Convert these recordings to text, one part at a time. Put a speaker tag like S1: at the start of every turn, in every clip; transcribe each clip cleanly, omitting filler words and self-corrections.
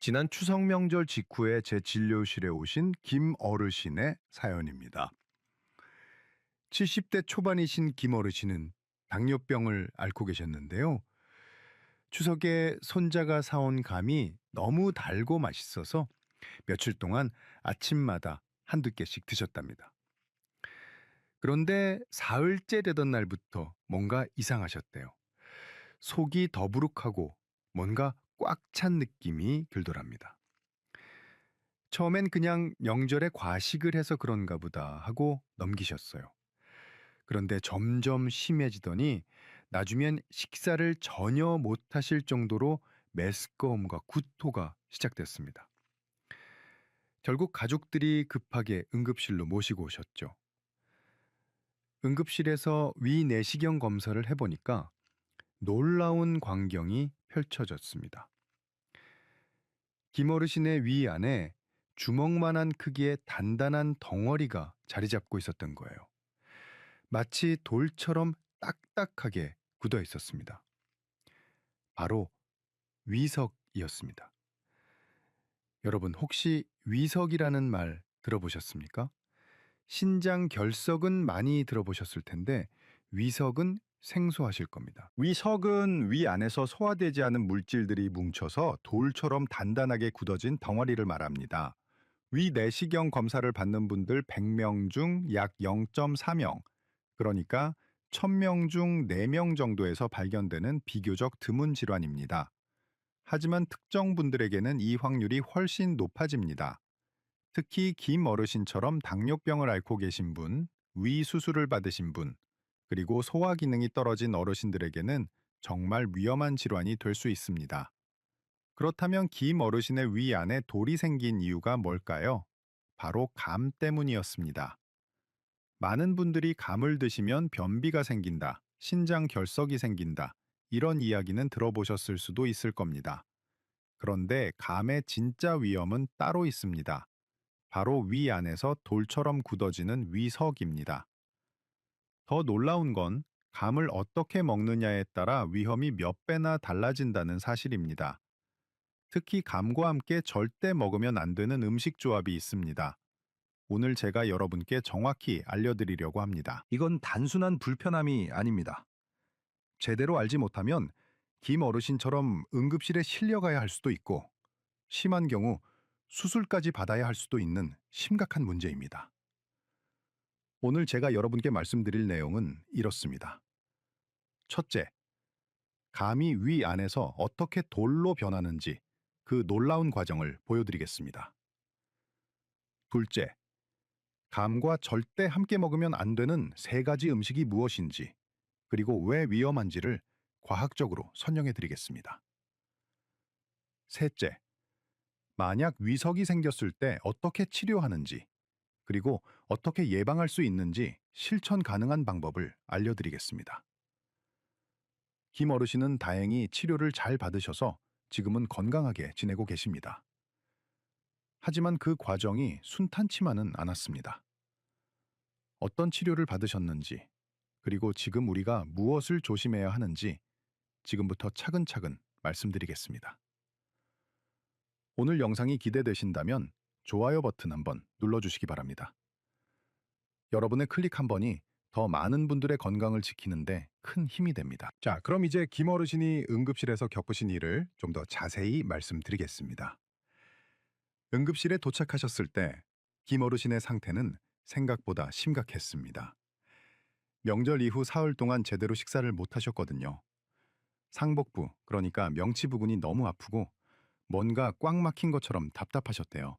S1: 지난 추석 명절 직후에 제 진료실에 오신 김 어르신의 사연입니다. 70대 초반이신 김 어르신은 당뇨병을 앓고 계셨는데요. 추석에 손자가 사온 감이 너무 달고 맛있어서 며칠 동안 아침마다 한두 개씩 드셨답니다. 그런데 사흘째 되던 날부터 뭔가 이상하셨대요. 속이 더부룩하고 뭔가 꽉 찬 느낌이 들더랍니다. 처음엔 그냥 명절에 과식을 해서 그런가 보다 하고 넘기셨어요. 그런데 점점 심해지더니 나중엔 식사를 전혀 못 하실 정도로 메스꺼움과 구토가 시작됐습니다. 결국 가족들이 급하게 응급실로 모시고 오셨죠. 응급실에서 위내시경 검사를 해보니까 놀라운 광경이 펼쳐졌습니다. 김어르신의 위 안에 주먹만한 크기의 단단한 덩어리가 자리 잡고 있었던 거예요. 마치 돌처럼 딱딱하게 굳어 있었습니다. 바로 위석이었습니다. 여러분 혹시 위석이라는 말 들어보셨습니까? 신장 결석은 많이 들어보셨을 텐데 위석은 생소하실 겁니다.
S2: 위석은 위 안에서 소화되지 않은 물질들이 뭉쳐서 돌처럼 단단하게 굳어진 덩어리를 말합니다. 위 내시경 검사를 받는 분들 100명 중 약 0.4명, 그러니까 1000명 중 4명 정도에서 발견되는 비교적 드문 질환입니다. 하지만 특정 분들에게는 이 확률이 훨씬 높아집니다. 특히 김 어르신처럼 당뇨병을 앓고 계신 분, 위 수술을 받으신 분, 그리고 소화 기능이 떨어진 어르신들에게는 정말 위험한 질환이 될 수 있습니다. 그렇다면 김 어르신의 위 안에 돌이 생긴 이유가 뭘까요? 바로 감 때문이었습니다. 많은 분들이 감을 드시면 변비가 생긴다, 신장 결석이 생긴다, 이런 이야기는 들어보셨을 수도 있을 겁니다. 그런데 감의 진짜 위험은 따로 있습니다. 바로 위 안에서 돌처럼 굳어지는 위석입니다. 더 놀라운 건 감을 어떻게 먹느냐에 따라 위험이 몇 배나 달라진다는 사실입니다. 특히 감과 함께 절대 먹으면 안 되는 음식 조합이 있습니다. 오늘 제가 여러분께 정확히 알려드리려고 합니다.
S3: 이건 단순한 불편함이 아닙니다. 제대로 알지 못하면 김 어르신처럼 응급실에 실려가야 할 수도 있고 심한 경우 수술까지 받아야 할 수도 있는 심각한 문제입니다. 오늘 제가 여러분께 말씀드릴 내용은 이렇습니다. 첫째, 감이 위 안에서 어떻게 돌로 변하는지 그 놀라운 과정을 보여드리겠습니다. 둘째, 감과 절대 함께 먹으면 안 되는 세 가지 음식이 무엇인지 그리고 왜 위험한지를 과학적으로 설명해 드리겠습니다. 셋째, 만약 위석이 생겼을 때 어떻게 치료하는지, 그리고 어떻게 예방할 수 있는지 실천 가능한 방법을 알려드리겠습니다. 김 어르신은 다행히 치료를 잘 받으셔서 지금은 건강하게 지내고 계십니다. 하지만 그 과정이 순탄치만은 않았습니다. 어떤 치료를 받으셨는지, 그리고 지금 우리가 무엇을 조심해야 하는지 지금부터 차근차근 말씀드리겠습니다. 오늘 영상이 기대되신다면 좋아요 버튼 한번 눌러주시기 바랍니다. 여러분의 클릭 한 번이 더 많은 분들의 건강을 지키는데 큰 힘이 됩니다.
S2: 자, 그럼 이제 김 어르신이 응급실에서 겪으신 일을 좀 더 자세히 말씀드리겠습니다.
S3: 응급실에 도착하셨을 때 김 어르신의 상태는 생각보다 심각했습니다. 명절 이후 사흘 동안 제대로 식사를 못 하셨거든요. 상복부, 그러니까 명치 부근이 너무 아프고 뭔가 꽉 막힌 것처럼 답답하셨대요.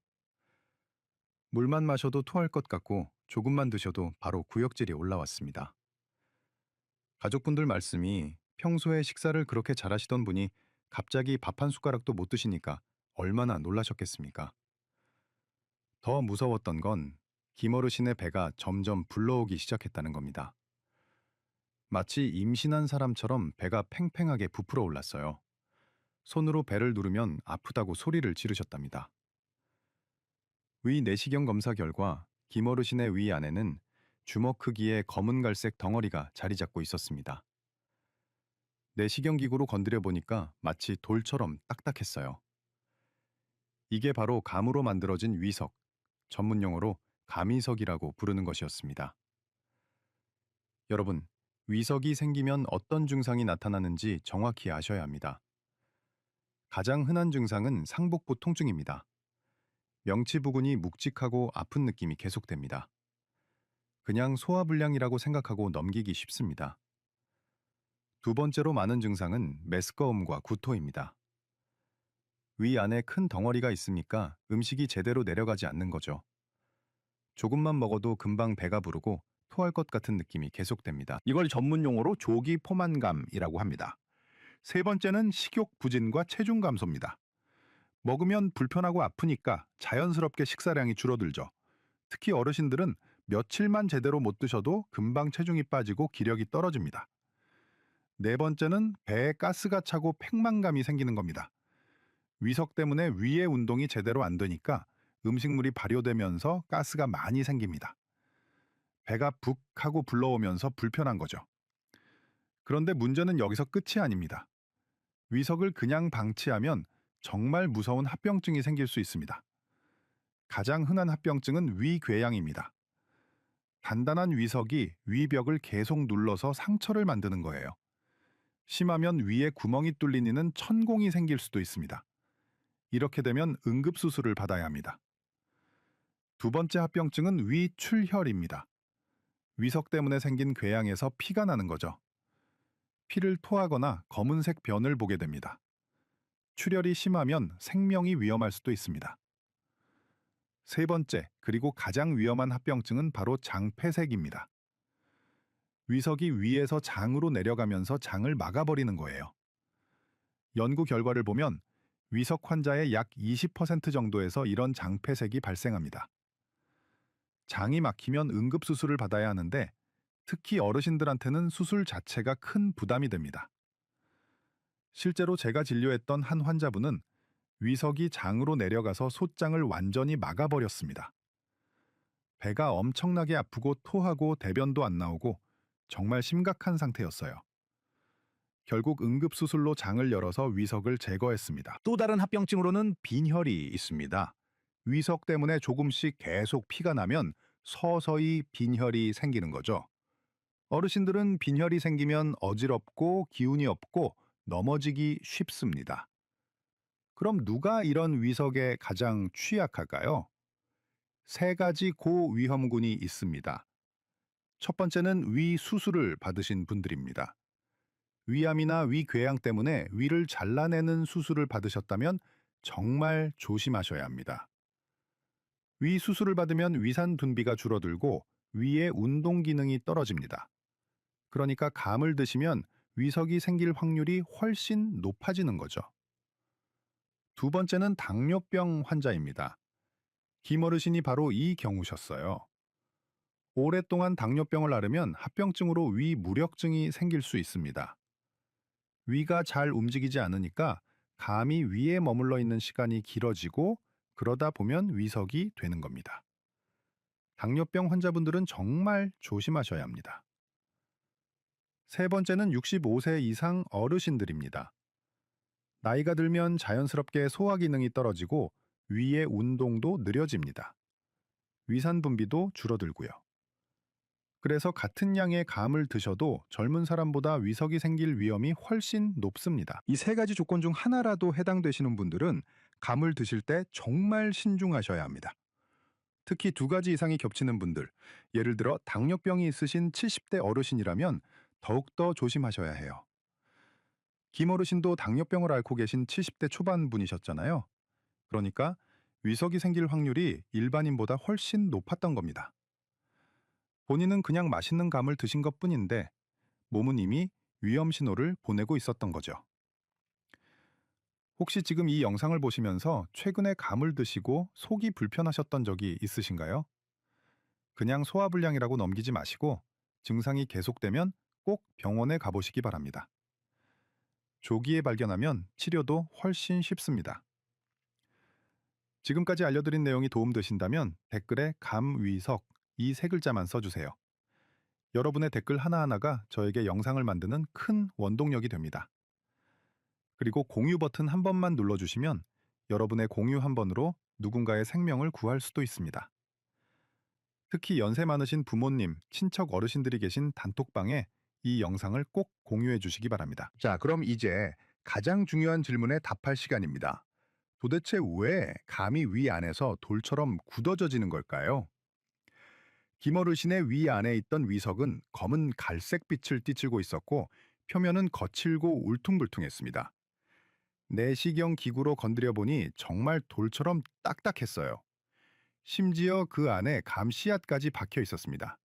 S3: 물만 마셔도 토할 것 같고 조금만 드셔도 바로 구역질이 올라왔습니다. 가족분들 말씀이 평소에 식사를 그렇게 잘하시던 분이 갑자기 밥 한 숟가락도 못 드시니까 얼마나 놀라셨겠습니까? 더 무서웠던 건 김어르신의 배가 점점 불러오기 시작했다는 겁니다. 마치 임신한 사람처럼 배가 팽팽하게 부풀어 올랐어요. 손으로 배를 누르면 아프다고 소리를 지르셨답니다. 위 내시경 검사 결과 김어르신의 위 안에는 주먹 크기의 검은 갈색 덩어리가 자리 잡고 있었습니다. 내시경 기구로 건드려 보니까 마치 돌처럼 딱딱했어요. 이게 바로 감으로 만들어진 위석, 전문 용어로 감위석이라고 부르는 것이었습니다. 여러분, 위석이 생기면 어떤 증상이 나타나는지 정확히 아셔야 합니다. 가장 흔한 증상은 상복부 통증입니다. 명치 부근이 묵직하고 아픈 느낌이 계속됩니다. 그냥 소화불량이라고 생각하고 넘기기 쉽습니다. 두 번째로 많은 증상은 메스꺼움과 구토입니다. 위 안에 큰 덩어리가 있으니까 음식이 제대로 내려가지 않는 거죠. 조금만 먹어도 금방 배가 부르고 토할 것 같은 느낌이 계속됩니다.
S2: 이걸 전문 용어로 조기 포만감이라고 합니다. 세 번째는 식욕 부진과 체중 감소입니다. 먹으면 불편하고 아프니까 자연스럽게 식사량이 줄어들죠. 특히 어르신들은 며칠만 제대로 못 드셔도 금방 체중이 빠지고 기력이 떨어집니다. 네 번째는 배에 가스가 차고 팽만감이 생기는 겁니다. 위석 때문에 위의 운동이 제대로 안 되니까 음식물이 발효되면서 가스가 많이 생깁니다. 배가 북 하고 불러오면서 불편한 거죠. 그런데 문제는 여기서 끝이 아닙니다. 위석을 그냥 방치하면 정말 무서운 합병증이 생길 수 있습니다. 가장 흔한 합병증은 위궤양입니다. 단단한 위석이 위벽을 계속 눌러서 상처를 만드는 거예요. 심하면 위에 구멍이 뚫리는 천공이 생길 수도 있습니다. 이렇게 되면 응급수술을 받아야 합니다. 두 번째 합병증은 위출혈입니다. 위석 때문에 생긴 궤양에서 피가 나는 거죠. 피를 토하거나 검은색 변을 보게 됩니다. 출혈이 심하면 생명이 위험할 수도 있습니다. 세 번째, 그리고 가장 위험한 합병증은 바로 장폐색입니다. 위석이 위에서 장으로 내려가면서 장을 막아버리는 거예요. 연구 결과를 보면 위석 환자의 약 20% 정도에서 이런 장폐색이 발생합니다. 장이 막히면 응급수술을 받아야 하는데 특히 어르신들한테는 수술 자체가 큰 부담이 됩니다. 실제로 제가 진료했던 한 환자분은 위석이 장으로 내려가서 솥장을 완전히 막아버렸습니다. 배가 엄청나게 아프고 토하고 대변도 안 나오고 정말 심각한 상태였어요. 결국 응급수술로 장을 열어서 위석을 제거했습니다. 또 다른 합병증으로는 빈혈이 있습니다. 위석 때문에 조금씩 계속 피가 나면 서서히 빈혈이 생기는 거죠. 어르신들은 빈혈이 생기면 어지럽고 기운이 없고 넘어지기 쉽습니다. 그럼 누가 이런 위석에 가장 취약할까요? 세 가지 고위험군이 있습니다. 첫 번째는 위 수술을 받으신 분들입니다. 위암이나 위궤양 때문에 위를 잘라내는 수술을 받으셨다면 정말 조심하셔야 합니다. 위 수술을 받으면 위산 분비가 줄어들고 위의 운동 기능이 떨어집니다. 그러니까 감을 드시면 위석이 생길 확률이 훨씬 높아지는 거죠. 두 번째는 당뇨병 환자입니다. 김어르신이 바로 이 경우셨어요. 오랫동안 당뇨병을 앓으면 합병증으로 위 무력증이 생길 수 있습니다. 위가 잘 움직이지 않으니까 감이 위에 머물러 있는 시간이 길어지고 그러다 보면 위석이 되는 겁니다. 당뇨병 환자분들은 정말 조심하셔야 합니다. 세 번째는 65세 이상 어르신들입니다. 나이가 들면 자연스럽게 소화 기능이 떨어지고 위의 운동도 느려집니다. 위산 분비도 줄어들고요. 그래서 같은 양의 감을 드셔도 젊은 사람보다 위석이 생길 위험이 훨씬 높습니다. 이 세 가지 조건 중 하나라도 해당되시는 분들은 감을 드실 때 정말 신중하셔야 합니다. 특히 두 가지 이상이 겹치는 분들, 예를 들어 당뇨병이 있으신 70대 어르신이라면 더욱더 조심하셔야 해요. 김 어르신도 당뇨병을 앓고 계신 70대 초반 분이셨잖아요. 그러니까 위석이 생길 확률이 일반인보다 훨씬 높았던 겁니다. 본인은 그냥 맛있는 감을 드신 것뿐인데 몸은 이미 위험 신호를 보내고 있었던 거죠. 혹시 지금 이 영상을 보시면서 최근에 감을 드시고 속이 불편하셨던 적이 있으신가요? 그냥 소화불량이라고 넘기지 마시고 증상이 계속되면 꼭 병원에 가보시기 바랍니다. 조기에 발견하면 치료도 훨씬 쉽습니다. 지금까지 알려드린 내용이 도움되신다면 댓글에 감위석 이 세 글자만 써주세요. 여러분의 댓글 하나하나가 저에게 영상을 만드는 큰 원동력이 됩니다. 그리고 공유 버튼 한 번만 눌러주시면
S3: 여러분의 공유 한 번으로 누군가의 생명을 구할 수도 있습니다. 특히 연세 많으신 부모님, 친척 어르신들이 계신 단톡방에 이 영상을 꼭 공유해 주시기 바랍니다. 자, 그럼 이제 가장 중요한 질문에 답할 시간입니다. 도대체 왜 감이 위 안에서 돌처럼 굳어져지는 걸까요? 김어르신의 위 안에 있던 위석은 검은 갈색 빛을 띠고 있었고 표면은 거칠고 울퉁불퉁했습니다. 내시경 기구로 건드려 보니 정말 돌처럼 딱딱했어요. 심지어 그 안에 감씨앗까지 박혀 있었습니다.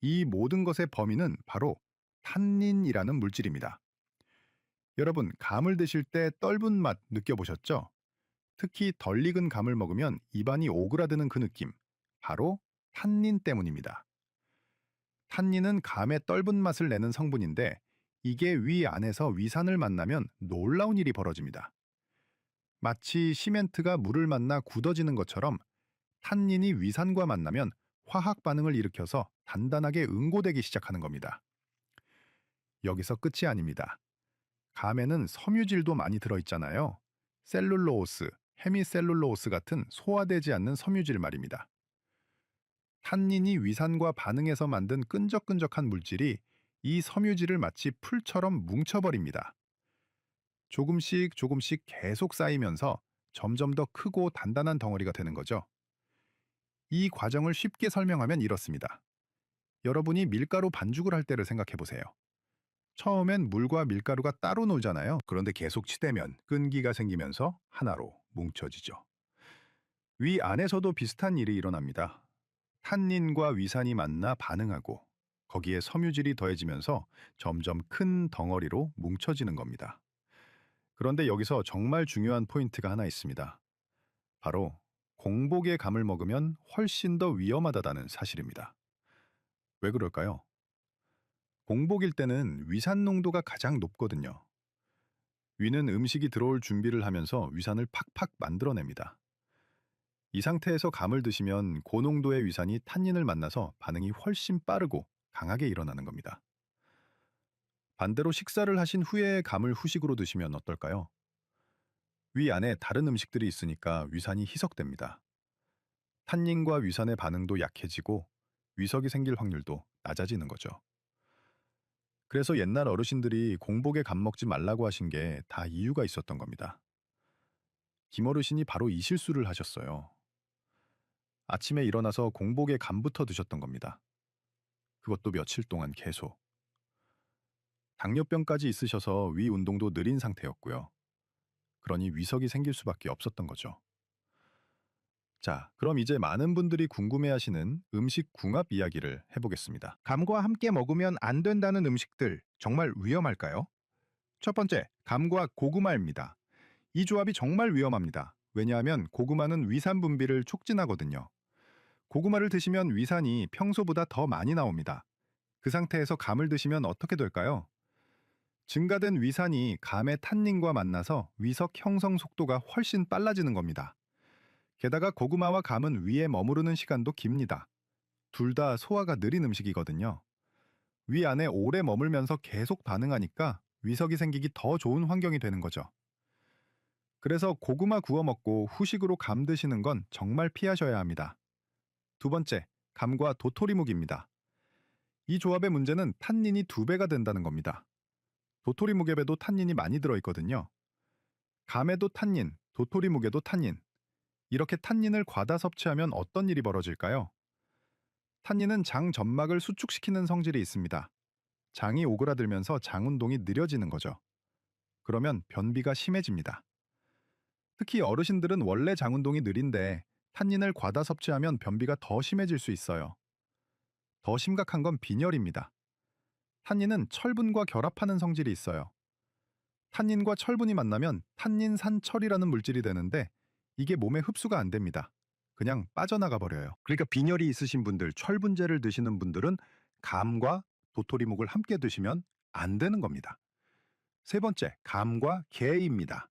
S3: 이 모든 것의 범인은 바로 탄닌이라는 물질입니다. 여러분, 감을 드실 때 떫은 맛 느껴보셨죠? 특히 덜 익은 감을 먹으면 입안이 오그라드는 그 느낌, 바로 탄닌 때문입니다. 탄닌은 감의 떫은 맛을 내는 성분인데 이게 위 안에서 위산을 만나면 놀라운 일이 벌어집니다. 마치 시멘트가 물을 만나 굳어지는 것처럼 탄닌이 위산과 만나면 화학 반응을 일으켜서 단단하게 응고되기 시작하는 겁니다. 여기서 끝이 아닙니다. 감에는 섬유질도 많이 들어있잖아요. 셀룰로오스, 헤미셀룰로오스 같은 소화되지 않는 섬유질 말입니다. 탄닌이 위산과 반응해서 만든 끈적끈적한 물질이 이 섬유질을 마치 풀처럼 뭉쳐버립니다. 조금씩 조금씩 계속 쌓이면서 점점 더 크고 단단한 덩어리가 되는 거죠. 이 과정을 쉽게 설명하면 이렇습니다. 여러분이 밀가루 반죽을 할 때를 생각해 보세요. 처음엔 물과 밀가루가 따로 놀잖아요. 그런데 계속 치대면 끈기가 생기면서 하나로 뭉쳐지죠. 위 안에서도 비슷한 일이 일어납니다. 탄닌과 위산이 만나 반응하고 거기에 섬유질이 더해지면서 점점 큰 덩어리로 뭉쳐지는 겁니다. 그런데 여기서 정말 중요한 포인트가 하나 있습니다. 바로 공복의 감을 먹으면 훨씬 더 위험하다는 사실입니다. 왜 그럴까요? 공복일 때는 위산 농도가 가장 높거든요. 위는 음식이 들어올 준비를 하면서 위산을 팍팍 만들어냅니다. 이 상태에서 감을 드시면 고농도의 위산이 탄닌을 만나서 반응이 훨씬 빠르고 강하게 일어나는 겁니다. 반대로 식사를 하신 후에 감을 후식으로 드시면 어떨까요? 위 안에 다른 음식들이 있으니까 위산이 희석됩니다. 탄닌과 위산의 반응도 약해지고 위석이 생길 확률도 낮아지는 거죠. 그래서 옛날 어르신들이 공복에 감 먹지 말라고 하신 게 다 이유가 있었던 겁니다. 김어르신이 바로 이 실수를 하셨어요. 아침에 일어나서 공복에 감부터 드셨던 겁니다. 그것도 며칠 동안 계속. 당뇨병까지 있으셔서 위 운동도 느린 상태였고요. 그러니 위석이 생길 수밖에 없었던 거죠. 자, 그럼 이제 많은 분들이 궁금해하시는 음식 궁합 이야기를 해보겠습니다. 감과 함께 먹으면 안 된다는 음식들 정말 위험할까요? 첫 번째, 감과 고구마입니다. 이 조합이 정말 위험합니다. 왜냐하면 고구마는 위산 분비를 촉진하거든요. 고구마를 드시면 위산이 평소보다 더 많이 나옵니다. 그 상태에서 감을 드시면 어떻게 될까요? 증가된 위산이 감의 탄닌과 만나서 위석 형성 속도가 훨씬 빨라지는 겁니다. 게다가 고구마와 감은 위에 머무르는 시간도 깁니다. 둘 다 소화가 느린 음식이거든요. 위 안에 오래 머물면서 계속 반응하니까 위석이 생기기 더 좋은 환경이 되는 거죠. 그래서 고구마 구워 먹고 후식으로 감 드시는 건 정말 피하셔야 합니다. 두 번째, 감과 도토리묵입니다. 이 조합의 문제는 탄닌이 2배가 된다는 겁니다. 도토리묵에도 탄닌이 많이 들어있거든요. 감에도 탄닌, 도토리묵에도 탄닌. 이렇게 탄닌을 과다 섭취하면 어떤 일이 벌어질까요? 탄닌은 장 점막을 수축시키는 성질이 있습니다. 장이 오그라들면서 장 운동이 느려지는 거죠. 그러면 변비가 심해집니다. 특히 어르신들은 원래 장 운동이 느린데 탄닌을 과다 섭취하면 변비가 더 심해질 수 있어요. 더 심각한 건 빈혈입니다. 탄닌은 철분과 결합하는 성질이 있어요. 탄닌과 철분이 만나면 탄닌산철이라는 물질이 되는데 이게 몸에 흡수가 안 됩니다. 그냥 빠져나가 버려요. 그러니까 빈혈이 있으신 분들, 철분제를 드시는 분들은 감과 도토리묵을 함께 드시면 안 되는 겁니다. 세 번째, 감과 게입니다.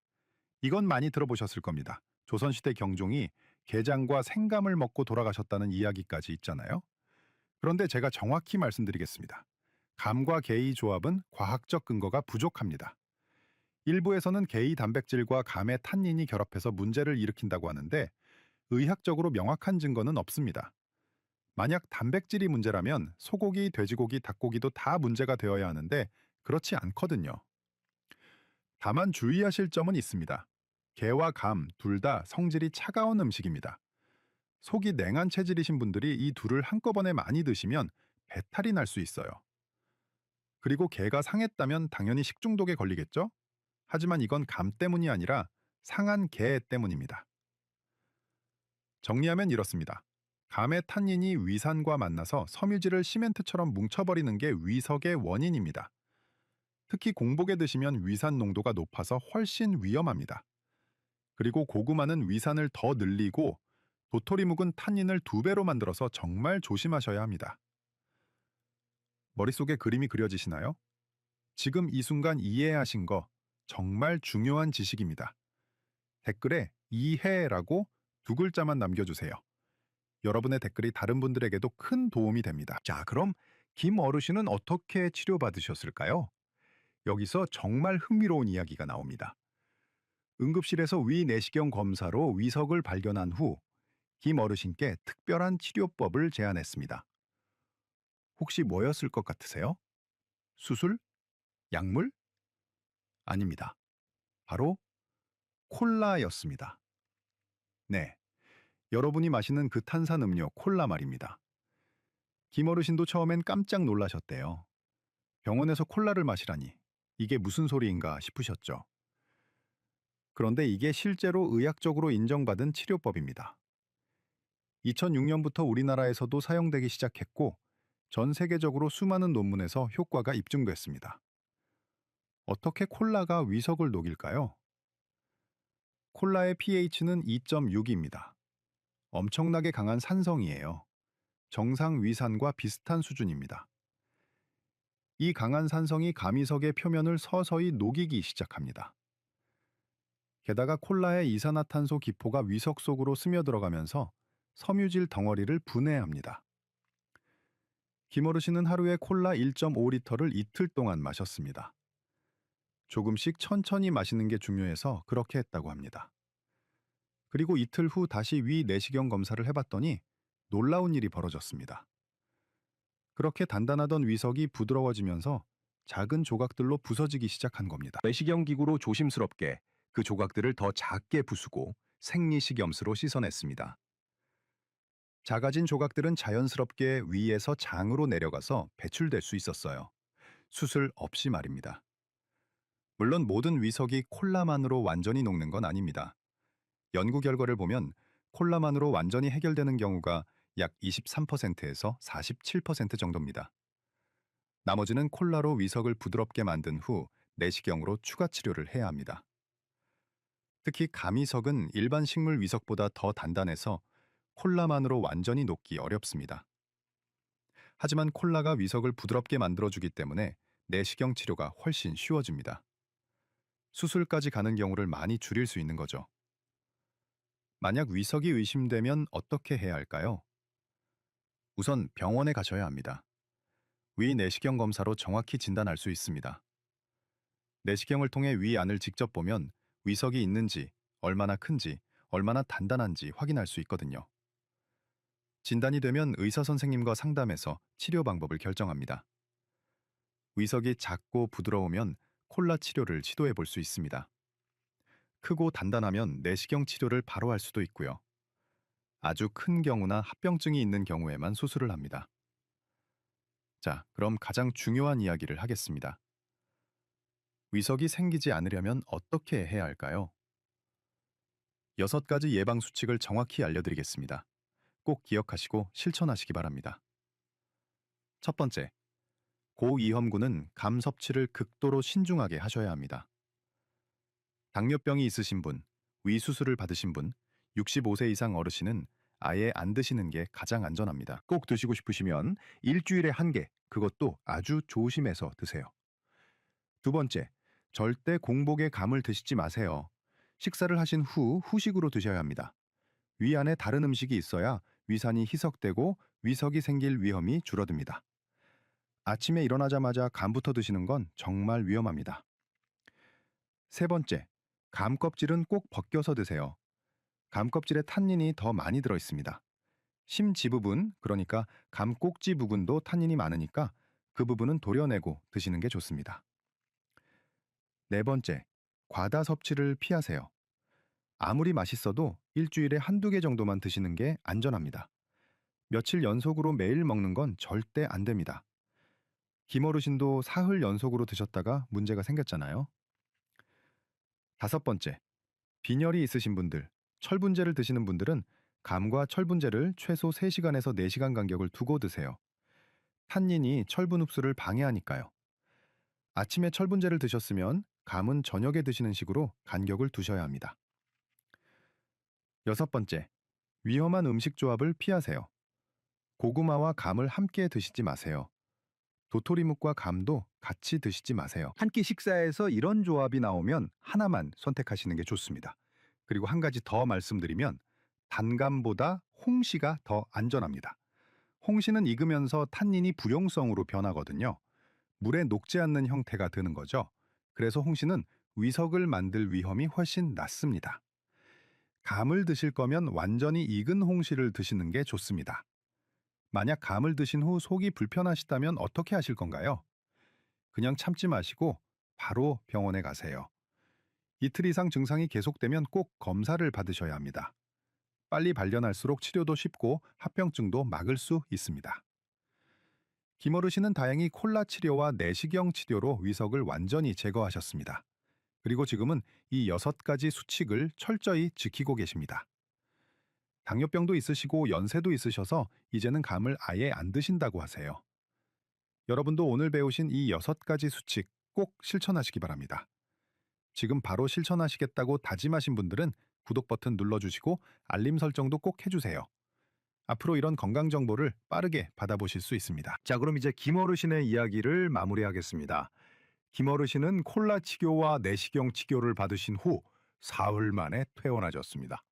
S3: 이건 많이 들어보셨을 겁니다. 조선시대 경종이 게장과 생감을 먹고 돌아가셨다는 이야기까지 있잖아요. 그런데 제가 정확히 말씀드리겠습니다. 감과 게의 조합은 과학적 근거가 부족합니다. 일부에서는 게이 단백질과 감의 탄닌이 결합해서 문제를 일으킨다고 하는데 의학적으로 명확한 증거는 없습니다. 만약 단백질이 문제라면 소고기, 돼지고기, 닭고기도 다 문제가 되어야 하는데 그렇지 않거든요. 다만 주의하실 점은 있습니다. 게와 감 둘 다 성질이 차가운 음식입니다. 속이 냉한 체질이신 분들이 이 둘을 한꺼번에 많이 드시면 배탈이 날 수 있어요. 그리고 게가 상했다면 당연히 식중독에 걸리겠죠? 하지만 이건 감 때문이 아니라 상한 게 때문입니다. 정리하면 이렇습니다. 감의 탄닌이 위산과 만나서 섬유질을 시멘트처럼 뭉쳐버리는 게 위석의 원인입니다. 특히 공복에 드시면 위산 농도가 높아서 훨씬 위험합니다. 그리고 고구마는 위산을 더 늘리고 도토리 묵은 탄닌을 2배로 만들어서 정말 조심하셔야 합니다. 머릿속에 그림이 그려지시나요? 지금 이 순간 이해하신 거 정말 중요한 지식입니다. 댓글에 이해라고 2글자만 남겨주세요. 여러분의 댓글이 다른 분들에게도 큰 도움이 됩니다. 자, 그럼 김 어르신은 어떻게 치료받으셨을까요? 여기서 정말 흥미로운 이야기가 나옵니다. 응급실에서 위내시경 검사로 위석을 발견한 후 김 어르신께 특별한 치료법을 제안했습니다. 혹시 뭐였을 것 같으세요? 수술? 약물? 아닙니다. 바로 콜라였습니다. 네, 여러분이 마시는 그 탄산음료 콜라 말입니다. 김 어르신도 처음엔 깜짝 놀라셨대요. 병원에서 콜라를 마시라니 이게 무슨 소리인가 싶으셨죠. 그런데 이게 실제로 의학적으로 인정받은 치료법입니다. 2006년부터 우리나라에서도 사용되기 시작했고 전 세계적으로 수많은 논문에서 효과가 입증됐습니다. 어떻게 콜라가 위석을 녹일까요? 콜라의 pH는 2.6입니다. 엄청나게 강한 산성이에요. 정상 위산과 비슷한 수준입니다. 이 강한 산성이 가미석의 표면을 서서히 녹이기 시작합니다. 게다가 콜라의 이산화탄소 기포가 위석 속으로 스며들어가면서 섬유질 덩어리를 분해합니다. 김 어르신은 하루에 콜라 1.5리터를 이틀 동안 마셨습니다. 조금씩 천천히 마시는 게 중요해서 그렇게 했다고 합니다. 그리고 이틀 후 다시 위 내시경 검사를 해봤더니 놀라운 일이 벌어졌습니다. 그렇게 단단하던 위석이 부드러워지면서 작은 조각들로 부서지기 시작한 겁니다. 내시경 기구로 조심스럽게 그 조각들을 더 작게 부수고 생리식염수로 씻어냈습니다. 작아진 조각들은 자연스럽게 위에서 장으로 내려가서 배출될 수 있었어요. 수술 없이 말입니다. 물론 모든 위석이 콜라만으로 완전히 녹는 건 아닙니다. 연구 결과를 보면 콜라만으로 완전히 해결되는 경우가 약 23%에서 47% 정도입니다. 나머지는 콜라로 위석을 부드럽게 만든 후 내시경으로 추가 치료를 해야 합니다. 특히 가미석은 일반 식물 위석보다 더 단단해서 콜라만으로 완전히 녹기 어렵습니다. 하지만 콜라가 위석을 부드럽게 만들어주기 때문에 내시경 치료가 훨씬 쉬워집니다. 수술까지 가는 경우를 많이 줄일 수 있는 거죠. 만약 위석이 의심되면 어떻게 해야 할까요? 우선 병원에 가셔야 합니다. 위 내시경 검사로 정확히 진단할 수 있습니다. 내시경을 통해 위 안을 직접 보면 위석이 있는지, 얼마나 큰지, 얼마나 단단한지 확인할 수 있거든요. 진단이 되면 의사 선생님과 상담해서 치료 방법을 결정합니다. 위석이 작고 부드러우면 콜라 치료를 시도해 볼 수 있습니다. 크고 단단하면 내시경 치료를 바로 할 수도 있고요. 아주 큰 경우나 합병증이 있는 경우에만 수술을 합니다. 자, 그럼 가장 중요한 이야기를 하겠습니다. 위석이 생기지 않으려면 어떻게 해야 할까요? 6가지 예방 수칙을 정확히 알려드리겠습니다. 꼭 기억하시고 실천하시기 바랍니다. 첫 번째, 고위험군은 감 섭취를 극도로 신중하게 하셔야 합니다. 당뇨병이 있으신 분, 위 수술을 받으신 분, 65세 이상 어르신은 아예 안 드시는 게 가장 안전합니다. 꼭 드시고 싶으시면 일주일에 1개, 그것도 아주 조심해서 드세요. 두 번째, 절대 공복에 감을 드시지 마세요. 식사를 하신 후 후식으로 드셔야 합니다. 위 안에 다른 음식이 있어야 위산이 희석되고 위석이 생길 위험이 줄어듭니다. 아침에 일어나자마자 감부터 드시는 건 정말 위험합니다. 세 번째, 감 껍질은 꼭 벗겨서 드세요. 감 껍질에 탄닌이 더 많이 들어 있습니다. 심지 부분, 그러니까 감 꼭지 부분도 탄닌이 많으니까 그 부분은 도려내고 드시는 게 좋습니다. 네 번째, 과다 섭취를 피하세요. 아무리 맛있어도 일주일에 한두 개 정도만 드시는 게 안전합니다. 며칠 연속으로 매일 먹는 건 절대 안 됩니다. 김어르신도 사흘 연속으로 드셨다가 문제가 생겼잖아요. 다섯 번째, 빈혈이 있으신 분들, 철분제를 드시는 분들은 감과 철분제를 최소 3시간에서 4시간 간격을 두고 드세요. 탄닌이 철분 흡수를 방해하니까요. 아침에 철분제를 드셨으면 감은 저녁에 드시는 식으로 간격을 두셔야 합니다. 여섯 번째, 위험한 음식 조합을 피하세요. 고구마와 감을 함께 드시지 마세요. 도토리묵과 감도 같이 드시지 마세요. 한 끼 식사에서 이런 조합이 나오면 하나만 선택하시는 게 좋습니다. 그리고 한 가지 더 말씀드리면 단감보다 홍시가 더 안전합니다. 홍시는 익으면서 탄닌이 불용성으로 변하거든요. 물에 녹지 않는 형태가 되는 거죠. 그래서 홍시는 위석을 만들 위험이 훨씬 낮습니다. 감을 드실 거면 완전히 익은 홍시를 드시는 게 좋습니다. 만약 감을 드신 후 속이 불편하시다면 어떻게 하실 건가요? 그냥 참지 마시고 바로 병원에 가세요. 이틀 이상 증상이 계속되면 꼭 검사를 받으셔야 합니다. 빨리 발견할수록 치료도 쉽고 합병증도 막을 수 있습니다. 김어르신은 다행히 콜라 치료와 내시경 치료로 위석을 완전히 제거하셨습니다. 그리고 지금은 이 6가지 수칙을 철저히 지키고 계십니다. 당뇨병도 있으시고 연세도 있으셔서 이제는 감을 아예 안 드신다고 하세요. 여러분도 오늘 배우신 이 6가지 수칙 꼭 실천하시기 바랍니다. 지금 바로 실천하시겠다고 다짐하신 분들은 구독 버튼 눌러주시고 알림 설정도 꼭 해주세요. 앞으로 이런 건강 정보를 빠르게 받아보실 수 있습니다. 자, 그럼 이제 김어르신의 이야기를 마무리하겠습니다. 김어르신은 콜라 치료와 내시경 치료를 받으신 후 사흘 만에 퇴원하셨습니다.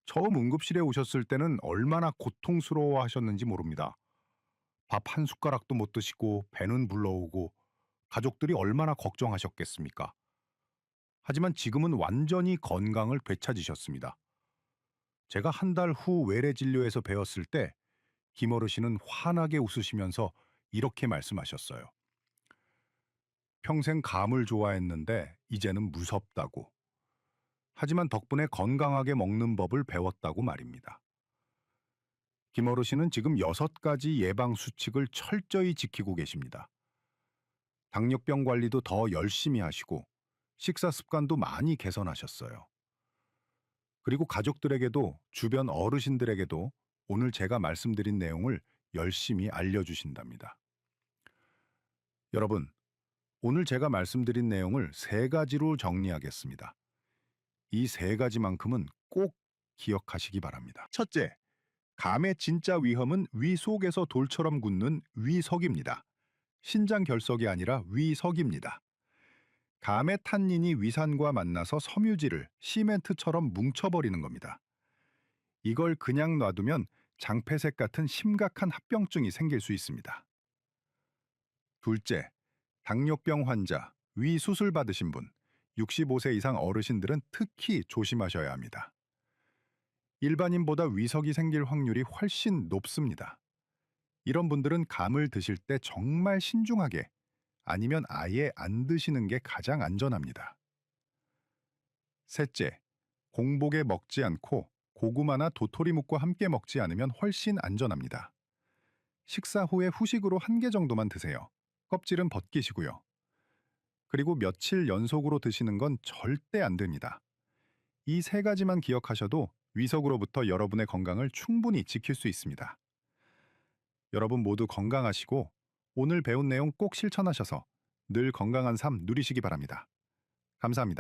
S3: 처음 응급실에 오셨을 때는 얼마나 고통스러워 하셨는지 모릅니다. 밥 한 숟가락도 못 드시고 배는 불러오고 가족들이 얼마나 걱정하셨겠습니까? 하지만 지금은 완전히 건강을 되찾으셨습니다. 제가 한 달 후 외래 진료에서 배웠을 때 김어르신은 환하게 웃으시면서 이렇게 말씀하셨어요. 평생 감을 좋아했는데 이제는 무섭다고. 하지만 덕분에 건강하게 먹는 법을 배웠다고 말입니다. 김어르신은 지금 6가지 예방 수칙을 철저히 지키고 계십니다. 당뇨병 관리도 더 열심히 하시고 식사 습관도 많이 개선하셨어요. 그리고 가족들에게도 주변 어르신들에게도 오늘 제가 말씀드린 내용을 열심히 알려주신답니다. 여러분, 오늘 제가 말씀드린 내용을 3가지로 정리하겠습니다. 이 3가지만큼은 꼭 기억하시기 바랍니다. 첫째, 감의 진짜 위험은 위 속에서 돌처럼 굳는 위석입니다. 신장 결석이 아니라 위석입니다. 감의 탄닌이 위산과 만나서 섬유질을 시멘트처럼 뭉쳐버리는 겁니다. 이걸 그냥 놔두면 장폐색 같은 심각한 합병증이 생길 수 있습니다. 둘째, 당뇨병 환자, 위 수술 받으신 분, 65세 이상 어르신들은 특히 조심하셔야 합니다. 일반인보다 위석이 생길 확률이 훨씬 높습니다. 이런 분들은 감을 드실 때 정말 신중하게 아니면 아예 안 드시는 게 가장 안전합니다. 셋째, 공복에 먹지 않고 고구마나 도토리묵과 함께 먹지 않으면 훨씬 안전합니다. 식사 후에 후식으로 1개 정도만 드세요. 껍질은 벗기시고요. 그리고 며칠 연속으로 드시는 건 절대 안 됩니다. 이 3가지만 기억하셔도 위석으로부터 여러분의 건강을 충분히 지킬 수 있습니다. 여러분 모두 건강하시고 오늘 배운 내용 꼭 실천하셔서 늘 건강한 삶 누리시기 바랍니다. 감사합니다.